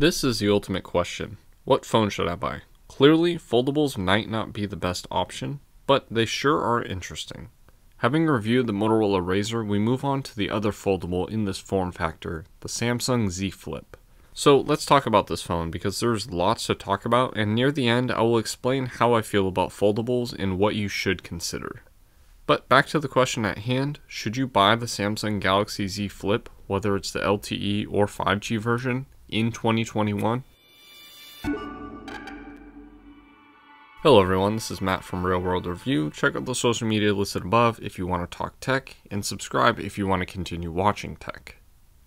This is the ultimate question. What phone should I buy? Clearly, foldables might not be the best option, but they sure are interesting. Having reviewed the Motorola Razr, we move on to the other foldable in this form factor, the Samsung Z Flip. So let's talk about this phone because there's lots to talk about, and near the end I will explain how I feel about foldables and what you should consider. But back to the question at hand, should you buy the Samsung Galaxy Z Flip, whether it's the LTE or 5G version, in 2021? Hello everyone, this is Matt from Real World Review. Check out the social media listed above if you want to talk tech, and subscribe if you want to continue watching tech.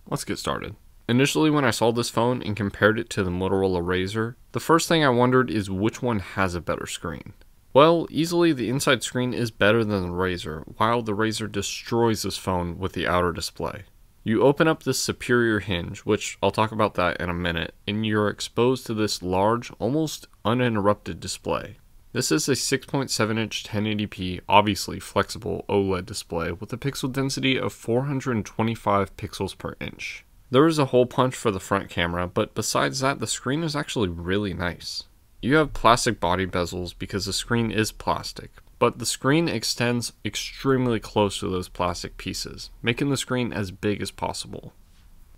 Let's get started. Initially, when I saw this phone and compared it to the Motorola Razr, the first thing I wondered is which one has a better screen. Well, easily the inside screen is better than the Razr, while the Razr destroys this phone with the outer display. You open up this superior hinge, which I'll talk about that in a minute, and you're exposed to this large, almost uninterrupted display. This is a 6.7-inch 1080p, obviously flexible OLED display with a pixel density of 425 pixels per inch. There is a hole punch for the front camera, but besides that, the screen is actually really nice. You have plastic body bezels because the screen is plastic, but the screen extends extremely close to those plastic pieces, making the screen as big as possible.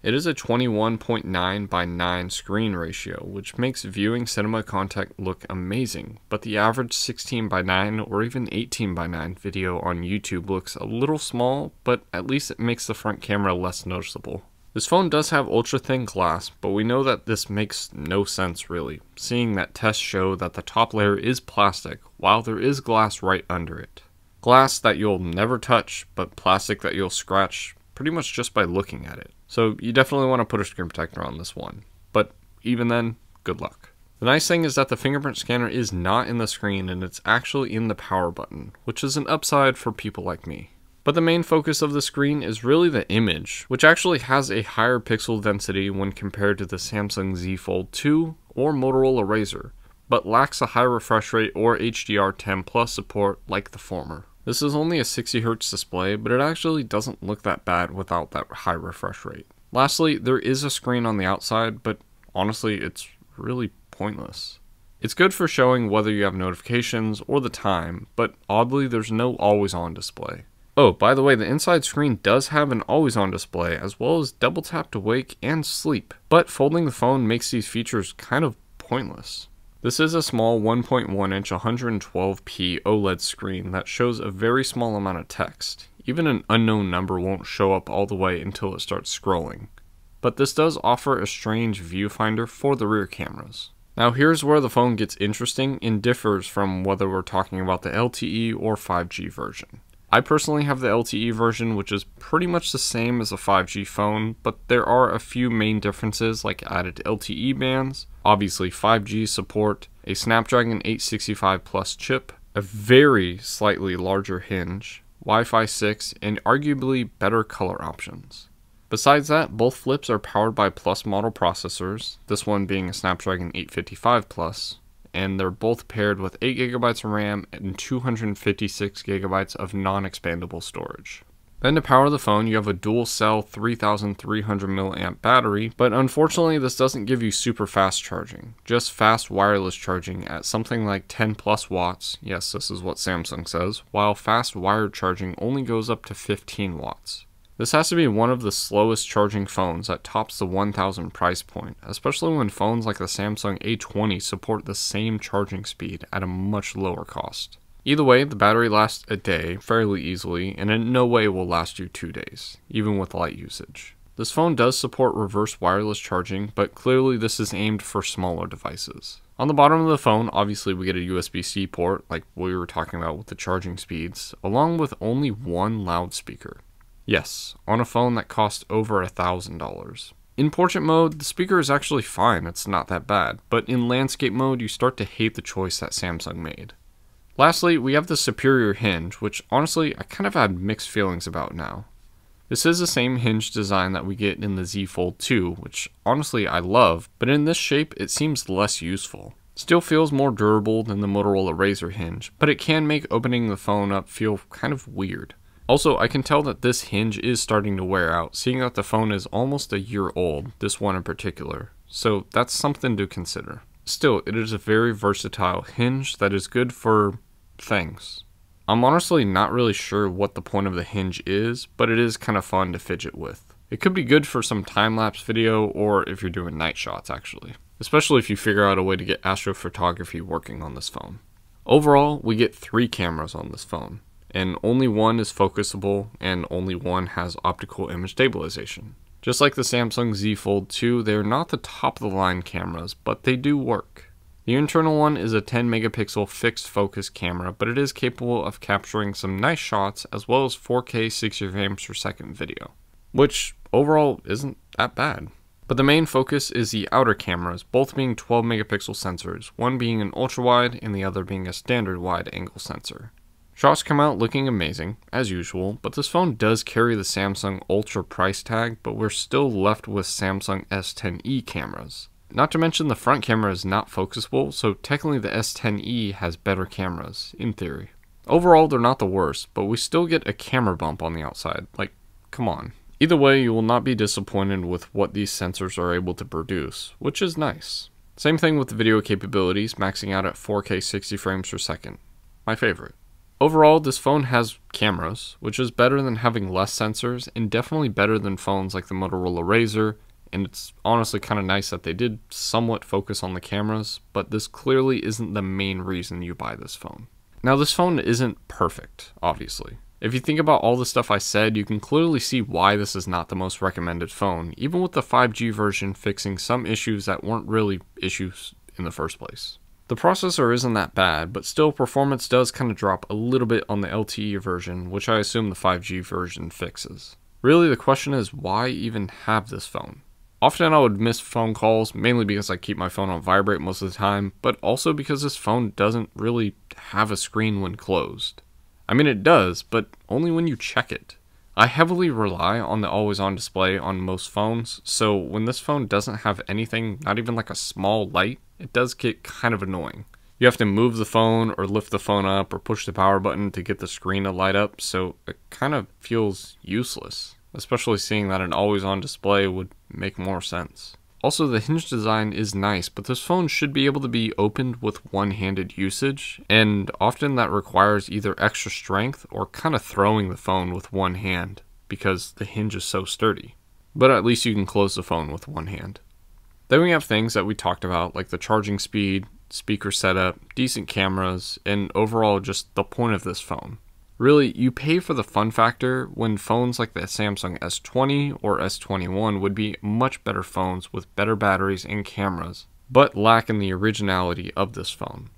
It is a 21.9:9 screen ratio, which makes viewing cinema content look amazing, but the average 16:9 or even 18:9 video on YouTube looks a little small, but at least it makes the front camera less noticeable. This phone does have ultra-thin glass, but we know that this makes no sense really, seeing that tests show that the top layer is plastic, while there is glass right under it. Glass that you'll never touch, but plastic that you'll scratch pretty much just by looking at it. So you definitely want to put a screen protector on this one, but even then, good luck. The nice thing is that the fingerprint scanner is not in the screen and it's actually in the power button, which is an upside for people like me. But the main focus of the screen is really the image, which actually has a higher pixel density when compared to the Samsung Z Fold 2 or Motorola Razr, but lacks a high refresh rate or HDR10+ support like the former. This is only a 60Hz display, but it actually doesn't look that bad without that high refresh rate. Lastly, there is a screen on the outside, but honestly, it's really pointless. It's good for showing whether you have notifications or the time, but oddly, there's no always-on display. Oh, by the way, the inside screen does have an always-on display, as well as double tap to wake and sleep, but folding the phone makes these features kind of pointless. This is a small 1.1-inch 112p OLED screen that shows a very small amount of text. Even an unknown number won't show up all the way until it starts scrolling. But this does offer a strange viewfinder for the rear cameras. Now here's where the phone gets interesting and differs from whether we're talking about the LTE or 5G version. I personally have the LTE version, which is pretty much the same as a 5G phone, but there are a few main differences like added LTE bands, obviously 5G support, a Snapdragon 865 Plus chip, a very slightly larger hinge, Wi-Fi 6, and arguably better color options. Besides that, both flips are powered by Plus model processors, this one being a Snapdragon 855 Plus, and they're both paired with 8GB of RAM and 256GB of non-expandable storage. Then to power the phone, you have a dual cell 3300mAh battery, but unfortunately this doesn't give you super fast charging, just fast wireless charging at something like 10+ watts, yes this is what Samsung says, while fast wired charging only goes up to 15 watts. This has to be one of the slowest charging phones that tops the 1000 price point, especially when phones like the Samsung A20 support the same charging speed at a much lower cost. Either way, the battery lasts a day fairly easily, and in no way will last you 2 days, even with light usage. This phone does support reverse wireless charging, but clearly this is aimed for smaller devices. On the bottom of the phone, obviously we get a USB-C port, like we were talking about with the charging speeds, along with only one loudspeaker. Yes, on a phone that cost over $1,000. In portrait mode, the speaker is actually fine, it's not that bad, but in landscape mode, you start to hate the choice that Samsung made. Lastly, we have the superior hinge, which honestly, I kind of had mixed feelings about now. This is the same hinge design that we get in the Z Fold 2, which honestly I love, but in this shape, it seems less useful. Still feels more durable than the Motorola Razr hinge, but it can make opening the phone up feel kind of weird. Also, I can tell that this hinge is starting to wear out, seeing that the phone is almost a year old, this one in particular, so that's something to consider. Still, it is a very versatile hinge that is good for things. I'm honestly not really sure what the point of the hinge is, but it is kind of fun to fidget with. It could be good for some time-lapse video, or if you're doing night shots actually. Especially if you figure out a way to get astrophotography working on this phone. Overall, we get 3 cameras on this phone, and only one is focusable, and only one has optical image stabilization. Just like the Samsung Z Fold 2, they are not the top of the line cameras, but they do work. The internal one is a 10 megapixel fixed focus camera, but it is capable of capturing some nice shots as well as 4K 60 frames per second video, which overall isn't that bad. But the main focus is the outer cameras, both being 12 megapixel sensors, one being an ultra wide and the other being a standard wide angle sensor. Shots come out looking amazing, as usual, but this phone does carry the Samsung Ultra price tag, but we're still left with Samsung S10e cameras. Not to mention the front camera is not focusable, so technically the S10e has better cameras, in theory. Overall, they're not the worst, but we still get a camera bump on the outside, like, come on. Either way, you will not be disappointed with what these sensors are able to produce, which is nice. Same thing with the video capabilities, maxing out at 4K 60 frames per second. My favorite. Overall, this phone has cameras, which is better than having less sensors, and definitely better than phones like the Motorola Razr, and it's honestly kind of nice that they did somewhat focus on the cameras, but this clearly isn't the main reason you buy this phone. Now, this phone isn't perfect, obviously. If you think about all the stuff I said, you can clearly see why this is not the most recommended phone, even with the 5G version fixing some issues that weren't really issues in the first place. The processor isn't that bad, but still performance does kind of drop a little bit on the LTE version, which I assume the 5G version fixes. Really, the question is, why even have this phone? Often I would miss phone calls, mainly because I keep my phone on vibrate most of the time, but also because this phone doesn't really have a screen when closed. I mean, it does, but only when you check it. I heavily rely on the always-on display on most phones, so when this phone doesn't have anything, not even like a small light, it does get kind of annoying. You have to move the phone or lift the phone up or push the power button to get the screen to light up, so it kind of feels useless, especially seeing that an always-on display would make more sense. Also, the hinge design is nice, but this phone should be able to be opened with one-handed usage, and often that requires either extra strength or kind of throwing the phone with one hand, because the hinge is so sturdy. But at least you can close the phone with one hand. Then we have things that we talked about, like the charging speed, speaker setup, decent cameras, and overall just the point of this phone. Really, you pay for the fun factor when phones like the Samsung S20 or S21 would be much better phones with better batteries and cameras, but lack in the originality of this phone.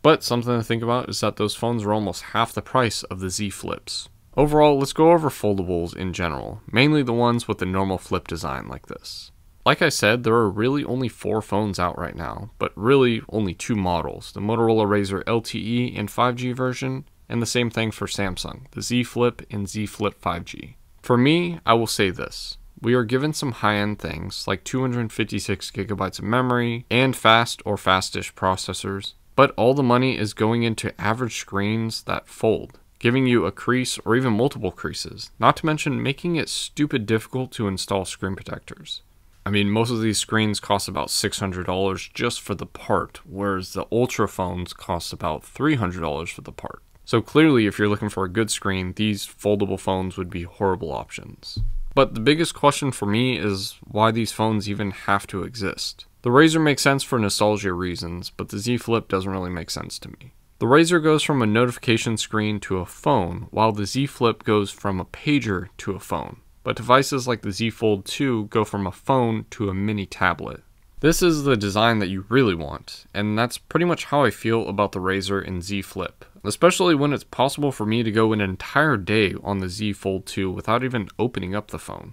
But something to think about is that those phones are almost half the price of the Z Flips. Overall, let's go over foldables in general, mainly the ones with the normal flip design like this. Like I said, there are really only 4 phones out right now, but really only 2 models, the Motorola Razr LTE and 5G version, and the same thing for Samsung, the Z Flip and Z Flip 5G. For me, I will say this. We are given some high-end things like 256 gigabytes of memory and fast or fastish processors, but all the money is going into average screens that fold, giving you a crease or even multiple creases, not to mention making it stupid difficult to install screen protectors. I mean, most of these screens cost about $600 just for the part, whereas the Ultra phones cost about $300 for the part. So clearly, if you're looking for a good screen, these foldable phones would be horrible options. But the biggest question for me is why these phones even have to exist. The Razr makes sense for nostalgia reasons, but the Z Flip doesn't really make sense to me. The Razr goes from a notification screen to a phone, while the Z Flip goes from a pager to a phone. But devices like the Z Fold 2 go from a phone to a mini tablet. This is the design that you really want, and that's pretty much how I feel about the Razr and Z Flip, especially when it's possible for me to go an entire day on the Z Fold 2 without even opening up the phone.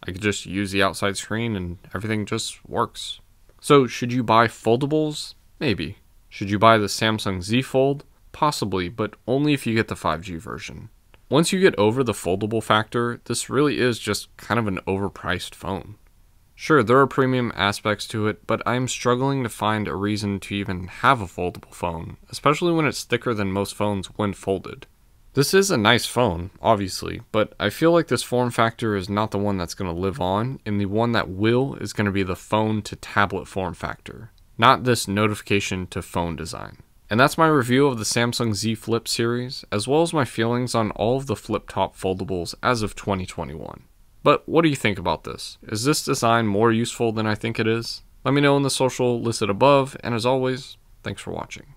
I could just use the outside screen and everything just works. So should you buy foldables? Maybe. Should you buy the Samsung Z Fold? Possibly, but only if you get the 5G version. Once you get over the foldable factor, this really is just kind of an overpriced phone. Sure, there are premium aspects to it, but I'm struggling to find a reason to even have a foldable phone, especially when it's thicker than most phones when folded. This is a nice phone, obviously, but I feel like this form factor is not the one that's going to live on, and the one that will is going to be the phone to tablet form factor, not this notification to phone design. And that's my review of the Samsung Z Flip series, as well as my feelings on all of the flip-top foldables as of 2021. But what do you think about this? Is this design more useful than I think it is? Let me know in the social listed above, and as always, thanks for watching.